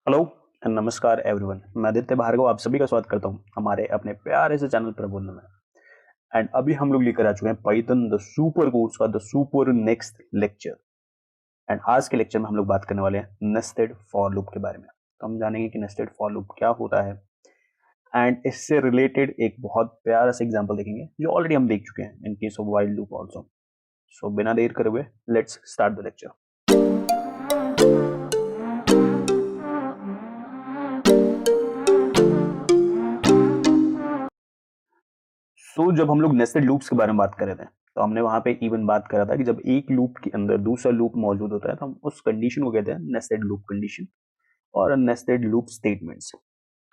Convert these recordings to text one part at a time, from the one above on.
Hello and नमस्कार everyone. मैं आदित्य भार्गव आप सभी का स्वागत करता हूं हमारे अपने प्यारे से चैनल पर बोलने में। एंड अभी हम लोग लेकर आ चुके हैं पाइथन द सुपर कोर्स का the super next lecture. And आज के लेक्चर में हम लोग बात करने वाले हैं नेस्टेड फॉर लूप के बारे में। तो हम जानेंगे कि नेस्टेड फॉर लूप क्या होता है एंड इससे रिलेटेड एक बहुत प्यारा सा एग्जाम्पल देखेंगे जो ऑलरेडी हम देख चुके हैं in case of while loop also. So बिना देर करे हुए लेट्स स्टार्ट द लेक्चर। जब हम लोग नेस्टेड लूप्स के बारे में बात कर रहे थे तो हमने वहां पे इवन बात करा था कि जब एक लूप के अंदर दूसरा लूप मौजूद होता है तो हम उस कंडीशन को कहते हैं नेस्टेड लूप कंडीशन और नेस्टेड लूप स्टेटमेंट्स।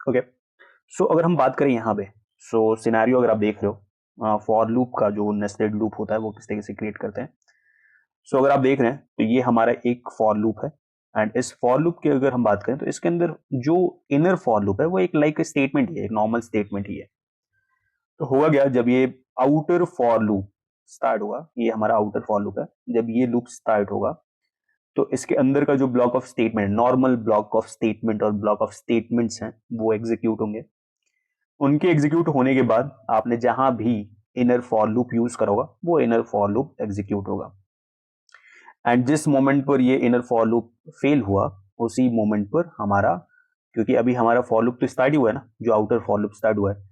ओके। अगर हम बात करें यहाँ पे सिनेरियो अगर आप देख रहे हो फॉर लूप का जो नेस्टेड लूप होता है वो किस तरीके से क्रिएट करते हैं। अगर आप देख रहे हैं तो ये हमारा एक फॉर लूप है एंड इस फॉर लूप की अगर हम बात करें तो इसके अंदर जो इनर फॉर लूप है वो एक लाइक स्टेटमेंट ही है, एक नॉर्मल स्टेटमेंट ही है। तो हुआ गया जब ये आउटर फॉर लूप स्टार्ट होगा, ये हमारा आउटर फॉर लूप है, जब ये लूप स्टार्ट होगा तो इसके अंदर का जो block of statement, normal block of statement और ब्लॉक ऑफ स्टेटमेंट्स हैं वो एग्जीक्यूट होंगे। उनके एग्जीक्यूट होने के बाद आपने जहां भी इनर फॉर लूप यूज करा होगा वो इनर फॉर लूप एग्जीक्यूट होगा। एंड जिस मोमेंट पर ये इनर फॉर लूप फेल हुआ उसी मोमेंट पर हमारा, क्योंकि अभी हमारा फॉर लूप तो स्टार्ट ही हुआ है ना, जो आउटर फॉर लूप स्टार्ट हुआ है,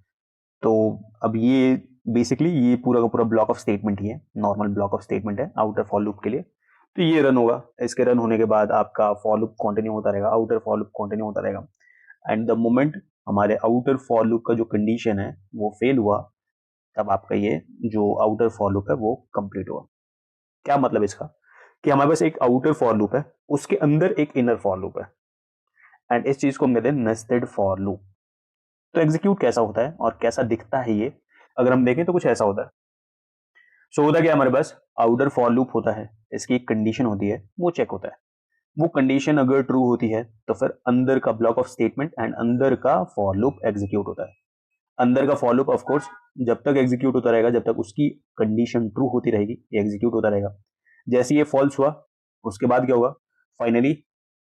तो अब ये बेसिकली ये पूरा का पूरा ब्लॉक ऑफ स्टेटमेंट ही है, नॉर्मल ब्लॉक ऑफ स्टेटमेंट है आउटर फॉर लूप के लिए। तो ये रन होगा, इसके रन होने के बाद आपका फॉर लूप कंटिन्यू होता रहेगा, आउटर फॉर लूप कंटिन्यू होता रहेगा। एंड द मोमेंट हमारे आउटर फॉर लूप का जो कंडीशन है वो फेल हुआ तब आपका ये जो आउटर फॉर लूप है वो कंप्लीट हुआ। क्या मतलब इसका कि हमारे पास एक आउटर फॉर लूप है, उसके अंदर एक इनर फॉर लूप है एंड इस चीज को हम कहते हैं नेस्टेड फॉर लूप। तो एग्जीक्यूट कैसा होता है और कैसा दिखता है ये, अगर हम देखें तो कुछ ऐसा होता है। होता क्या हमारे पास आउटर फॉर लूप होता है, इसकी एक कंडीशन होती है, वो चेक होता है। वो कंडीशन अगर ट्रू होती है तो फिर अंदर का ब्लॉक ऑफ स्टेटमेंट एंड अंदर का फॉर लूप एग्जीक्यूट होता है। अंदर का फॉर लूप ऑफ कोर्स जब तक एग्जीक्यूट होता रहेगा जब तक उसकी कंडीशन ट्रू होती रहेगी, ये एग्जीक्यूट होता रहेगा। जैसे ये फॉल्स हुआ उसके बाद क्या होगा, फाइनली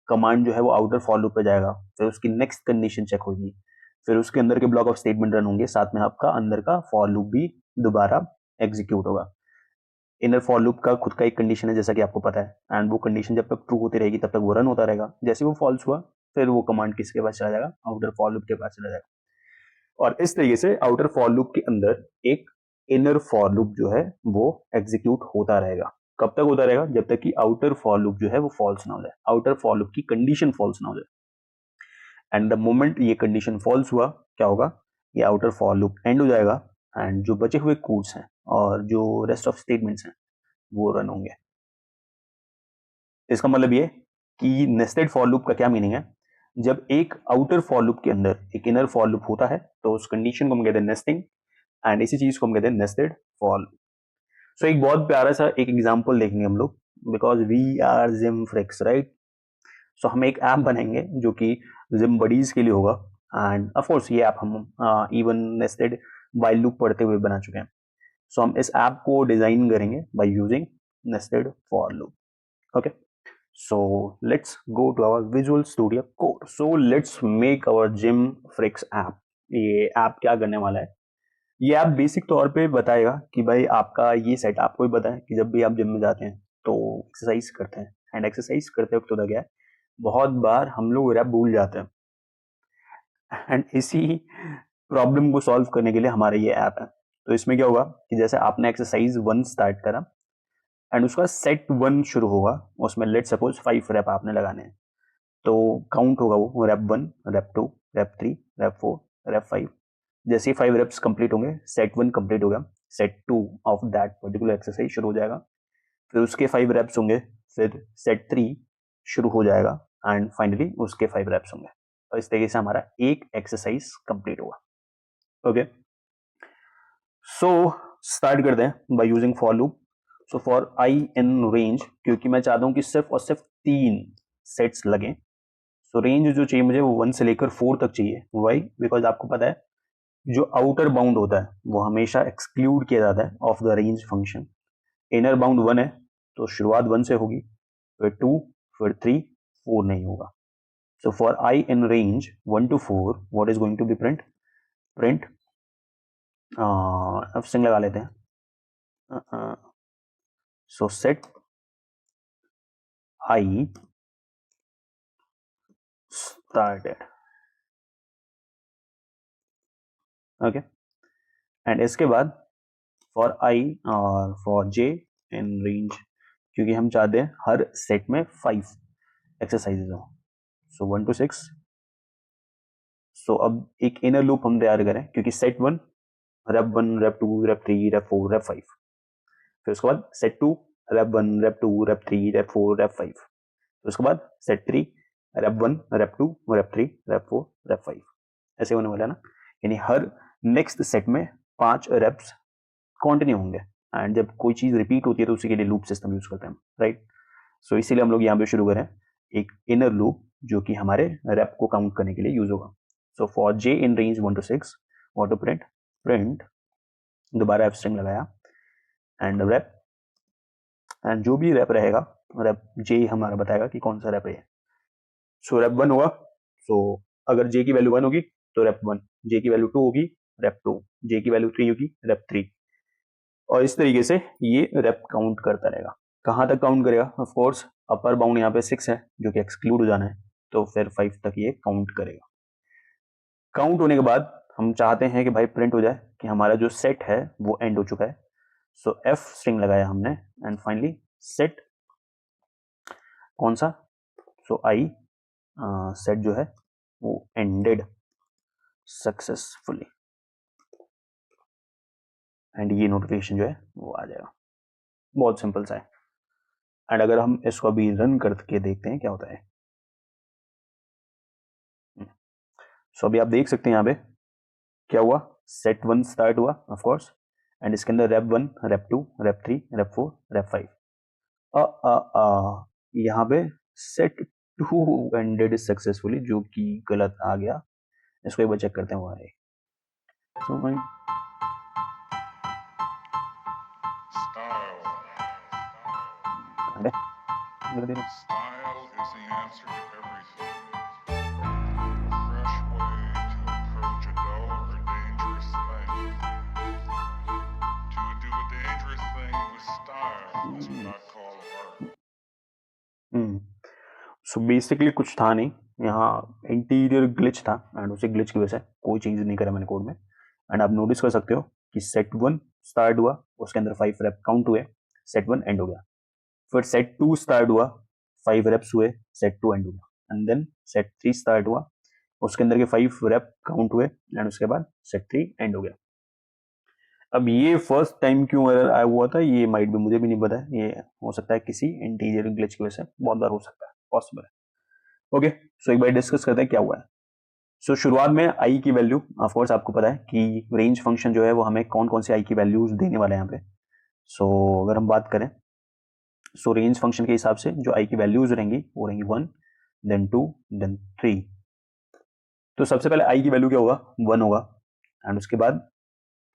कमांड जो है वो आउटर फॉर लूप पे जाएगा, फिर उसकी नेक्स्ट कंडीशन चेक होगी, फिर उसके अंदर के ब्लॉक ऑफ स्टेटमेंट रन होंगे, साथ में आपका अंदर का फॉर लूप भी दोबारा एग्जीक्यूट होगा। इनर फॉर लूप का खुद का एक कंडीशन है जैसा कि आपको पता है, एंड वो कंडीशन जब तक ट्रू होती रहेगी तब तक वो रन होता रहेगा। जैसे वो फॉल्स हुआ फिर वो कमांड किसके पास चला जाएगा, आउटर फॉर लूप के पास चला जाएगा। और इस तरीके से आउटर फॉर लूप के अंदर एक इनर फॉर लूप जो है वो एग्जीक्यूट होता रहेगा। कब तक होता रहेगा, जब तक कि आउटर फॉर लूप जो है वो फॉल्स ना हो जाए, आउटर फॉर लूप की कंडीशन फॉल्स ना हो जाए। एंड द मोमेंट ये कंडीशन फॉल्स हुआ क्या होगा, ये आउटर फॉर लूप एंड हो जाएगा एंड जो बचे हुए कोड्स हैं और जो रेस्ट ऑफ स्टेटमेंट्स हैं वो रन होंगे। इसका मतलब ये कि नेस्टेड फॉर लूप का क्या मीनिंग है, जब एक आउटर फॉर लूप के अंदर एक इनर फॉर लूप होता है तो उस कंडीशन को हम कहते हैं नेस्टिंग एंड इसी चीज को हम कहते हैं नेस्टेड फॉर लूप। एक बहुत प्यारा सा एक एग्जांपल देखेंगे हम लोग, because we are gym freaks right. हम एक ऐप बनाएंगे जो कि जिम बडीज के लिए होगा एंड ऑफ कोर्स ये ऐप हम इवन नेस्टेड वाइल लूप पढ़ते हुए बना चुके हैं। हम इस ऐप को डिजाइन करेंगे by using nested for loop. Okay, so let's go to our Visual Studio Code. So let's make our Gym Freaks app. ये ऐप क्या करने वाला है, ये ऐप बेसिक तौर पे बताएगा कि भाई आपका ये सेट, आपको भी पता है कि जब भी आप जिम में जाते हैं तो एक्सरसाइज करते हैं एंड एक्सरसाइज करते वक्त होता क्या है, बहुत बार हम लोग रैप भूल जाते हैं एंड इसी प्रॉब्लम को सॉल्व करने के लिए हमारा ये ऐप है। तो इसमें क्या होगा कि जैसे आपने एक्सरसाइज 1 स्टार्ट करा एंड उसका सेट 1 शुरू होगा, उसमें लेट सपोज 5 रैप आपने लगाने हैं, तो काउंट होगा वो rep 1, rep 2, rep 3, rep 4, rep 5। जैसे ही 5 रेप्स कंप्लीट होंगे सेट 1 कंप्लीट हो गया, set 2 of that particular exercise शुरू हो जाएगा, फिर उसके 5 रेप्स होंगे, फिर सेट 3 शुरू हो जाएगा एंड फाइनली उसके 5 रेप्स होंगे। और इस तरीके से हमारा एक एक्सरसाइज कंप्लीट होगा। ओके, सो स्टार्ट करते हैं by using for loop. For I in range, क्योंकि मैं चाहता हूं कि सिर्फ और सिर्फ 3 सेट्स लगे, रेंज जो चाहिए मुझे वो 1 से लेकर 4 तक चाहिए। वाई, बिकॉज आपको पता है जो आउटर बाउंड होता है वो हमेशा एक्सक्लूड किया जाता है of the range function. Inner bound 1 है तो शुरुआत 1 से होगी, फिर 2, फिर 3, 4 नहीं होगा। So for I in range 1 to 4, what is going to be print? Print अब string लगा लेते हैं. So set I started. Okay. And इसके बाद फॉर I और फॉर J इन रेंज, क्योंकि हम चाहते हैं हर सेट में 5 एक्सरसाइजेज हो. सो 1 to 6. सो अब एक इनर लूप हम तैयार करें, क्योंकि set 1 rape 1 rape 2 rep 3 rep 4 rep 5. फिर उसके बाद set 2 rape 1 rape 2 rep 3 rep 4 rep 5. फिर उसके बाद set 3 rape 1 rape 2 rep 3 rep 4 rep 5. ऐसे होने वाला है ना, यानी हर नेक्स्ट सेट में 5 रेप्स कंटिन्यू होंगे. एंड जब कोई चीज रिपीट होती है तो उसी के लिए लूप सिस्टम यूज करते हैं, राइट. सो इसीलिए हम लोग यहाँ पे शुरू करें एक इनर लूप जो कि हमारे रेप को काउंट करने के लिए यूज होगा. So for J in range 1 to 6, what to print दोबारा एफ स्ट्रिंग लगाया एंड रेप, एंड जो भी रेप रहेगा, रेप J हमारा बताएगा कि कौन सा रेप है. सो रेप 1 हुआ, सो अगर J की वैल्यू 1 होगी तो रेप 1, J की वैल्यू 2 होगी रेप 2, J की वैल्यू 3 होगी रेप 3, और इस तरीके से ये रेप काउंट करता रहेगा. कहाँ तक काउंट करेगा? ऑफ कोर्स अपर बाउंड यहाँ पे 6 है जो कि एक्सक्लूड हो जाना है, तो फिर 5 तक ये काउंट करेगा. काउंट होने के बाद हम चाहते हैं कि भाई प्रिंट हो जाए कि हमारा जो सेट है वो एंड हो चुका है. सो एफ स्ट्रिंग लगाया हमने एंड फाइनली सेट कौन सा? सो आई सेट जो है वो एंडेड सक्सेसफुली, एंड ये नोटिफिकेशन जो है वो आ जाएगा. बहुत सिंपल सा है. एंड अगर हम इसको अभी रन करके देखते हैं क्या होता है. सो अभी आप देख सकते हैं यहाँ पे क्या हुआ. सेट 1 स्टार्ट हुआ ऑफ कोर्स, एंड इसके अंदर rape 1 rape 2 rep 3 rep 4 rep 5. यहाँ पे सेट 2 एंडेड सक्सेसफुली, जो कि गलत आ गया. इसको एक बार चेक करते हैं वो है. सो भाई Style is the answer to everything. A fresh way to approach a dull or dangerous thing. To do a dangerous thing with style is what I call art. So basically कुछ था नहीं, यहाँ interior glitch था and उसी glitch की वजह से कोई चेंज नहीं करा मैंने कोड में. एंड आप नोटिस कर सकते हो कि सेट 1 स्टार्ट हुआ, उसके अंदर 5 रेप काउंट हुए, सेट 1 एंड हो गया. फिर सेट 2 स्टार्ट हुआ, 5 रेप्स हुए, सेट 2 एंड हुआ. एंड देन सेट 3 स्टार्ट हुआ, उसके अंदर के 5 रेप काउंट हुए, एंड उसके बाद सेट 3 एंड हो गया. अब ये फर्स्ट टाइम क्यों एरर आया हुआ था ये माइट भी मुझे भी नहीं पता है. ये हो सकता है किसी इंटीरियर ग्लिच की वजह से, बहुत बार हो सकता है, पॉसिबल है. ओके, सो एक बार डिस्कस करते हैं क्या हुआ है. सो शुरुआत में आई की वैल्यू, ऑफ कोर्स आपको पता है कि रेंज फंक्शन जो है वो हमें कौन कौन से आई की वैल्यूज देने वाला है यहाँ पे. सो अगर हम बात करें, सो रेंज फंक्शन के हिसाब से जो आई की वैल्यूज रहेंगी वो रहेंगी 1 देन 2 देन 3. तो सबसे पहले आई की वैल्यू क्या होगा? 1 होगा, एंड उसके बाद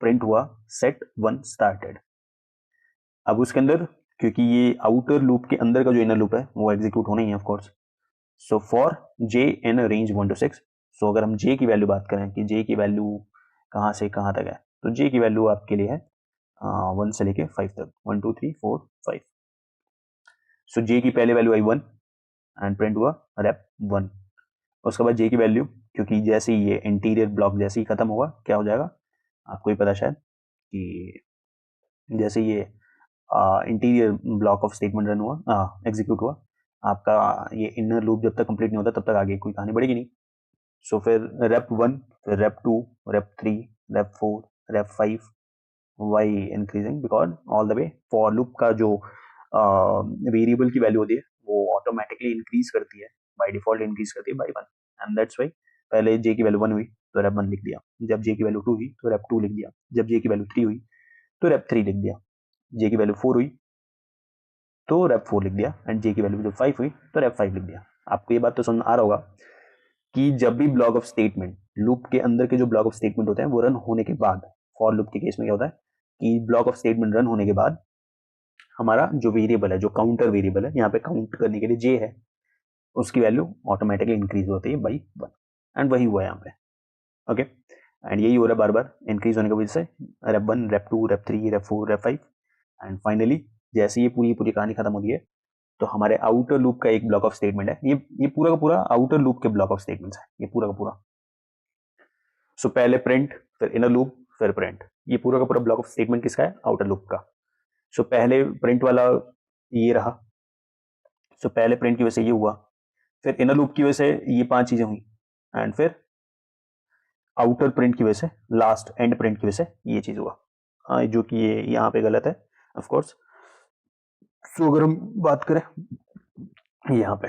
प्रिंट हुआ सेट 1 स्टार्टेड. अब उसके अंदर, क्योंकि ये आउटर लूप के अंदर का जो इनर लूप है वो एग्जीक्यूट होना ही है of course. So for J in range 1 to 6, सो अगर हम J की वैल्यू बात करें कि J की वैल्यू कहाँ से कहाँ तक है, तो J की वैल्यू आपके लिए है 1 से लेके 5 तक, 1 2 3 4 5. सो J की पहले वैल्यू आई 1 एंड प्रिंट हुआ रेप 1. उसके बाद J की वैल्यू, क्योंकि जैसे ही ये इंटीरियर ब्लॉक जैसे ही खत्म होगा क्या हो जाएगा, आपको ही पता शायद कि जैसे ये interior block of statement run हुआ, एग्जीक्यूट हुआ, आपका ये इनर लूप जब तक कंप्लीट नहीं होता तब तक आगे कोई कहानी बढ़ेगी नहीं. सो फिर रेप 1, फिर rep 2, rep 3, rep 4, rep 5, why increasing because all the way for loop का जो वेरिएबल की वैल्यू होती है वो ऑटोमेटिकली इंक्रीज करती है, बाय डिफॉल्ट इंक्रीज करती है बाय 1. एंड दैट्स वाई पहले J की वैल्यू 1 हुई तो रेप 1 लिख दिया, जब J की वैल्यू 2 हुई तो रेप 2 लिख दिया, जब J की वैल्यू 3 हुई तो रेप 3 लिख दिया, J की वैल्यू 4 हुई तो रेप 4 लिख दिया, एंड J की वैल्यू जब 5 हुई तो रेप 5 लिख दिया. आपको ये बात तो समझ आ रहा होगा कि जब भी ब्लॉक ऑफ स्टेटमेंट, लूप के अंदर के जो ब्लॉक ऑफ स्टेटमेंट होते हैं वो रन होने के बाद, फॉर लूप के केस में क्या होता है कि ब्लॉक ऑफ स्टेटमेंट रन होने के बाद हमारा जो वेरिएबल है, जो काउंटर वेरिएबल है, यहाँ पे काउंट करने के लिए J है, उसकी वैल्यू ऑटोमेटिकली इंक्रीज होती है बाई 1 एंड वही हुआ है यहाँ पे। ओके एंड यही हो रहा है बार बार इंक्रीज होने की वजह से rape 1 rape 2 rep 3 rep 4 rep 5 and finally जैसे ये पूरी कहानी खत्म होती है तो हमारे आउटर लूप का एक ब्लॉक ऑफ स्टेटमेंट है, ये पूरा का पूरा आउटर लूप के ब्लॉक ऑफ स्टेटमेंट्स है ये पूरा का पूरा। सो पहले प्रिंट फिर इनर लूप फिर प्रिंट, ये पूरा का पूरा ब्लॉक ऑफ स्टेटमेंट किसका है? आउटर लूप का। सो पहले प्रिंट वाला ये रहा, सो पहले प्रिंट की वजह से ये हुआ, फिर इनर लूप की वजह से ये 5 चीजें हुई एंड फिर आउटर प्रिंट की वजह से लास्ट एंड प्रिंट की वजह से ये चीज हुआ, जो कि ये यहाँ पे गलत है ऑफ कोर्स। सो अगर हम बात करें यहाँ पे,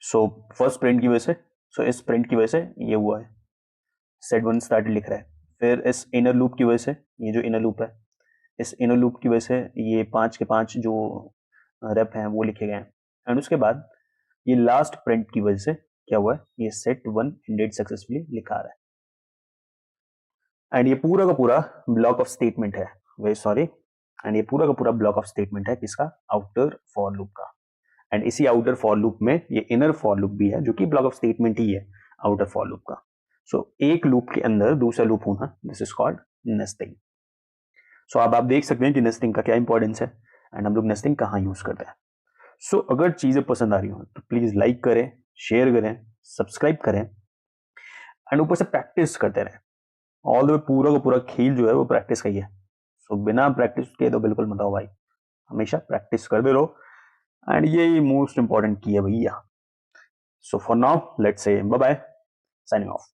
सो फर्स्ट प्रिंट की वजह से, सो इस प्रिंट की वजह से ये हुआ है, सेट 1 स्टार्टेड लिख रहा है। फिर इस इनर लूप की वजह से, ये जो इनर लूप है, इस इनर लूप की वजह से ये 5 के 5 जो रेप हैं वो लिखे गए हैं एंड उसके बाद ये लास्ट प्रिंट की वजह से क्या हुआ है, ये सेट 1 एंडेड सक्सेसफुली लिखा रहा है एंड ये पूरा का पूरा ब्लॉक ऑफ स्टेटमेंट है, वेरी सॉरी, एंड ये पूरा का पूरा ब्लॉक ऑफ स्टेटमेंट है किसका? आउटर फॉर लूप का। एंड इसी आउटर फॉर लूप में ये इनर फॉर लूप भी है जो कि ब्लॉक ऑफ स्टेटमेंट ही है आउटर फॉर लूप का। सो एक लूप के अंदर दूसरा लूप होना, दिस इज कॉल्ड नेस्टिंग। सो अब आप देख सकते हैं कि नेस्टिंग का क्या इंपॉर्टेंस है एंड हम लोग नेस्टिंग कहाँ यूज करते हैं। सो अगर चीजें पसंद आ रही हो तो प्लीज लाइक करें, शेयर करें, सब्सक्राइब करें एंड ऊपर से प्रैक्टिस करते रहें। ऑल द वे पूरा का पूरा खेल जो है वो प्रैक्टिस का ही है। सो बिना प्रैक्टिस के तो बिल्कुल मत आओ भाई, हमेशा प्रैक्टिस करते रहो एंड यही मोस्ट इंपॉर्टेंट की है भैया। So for now let's say bye bye, signing of.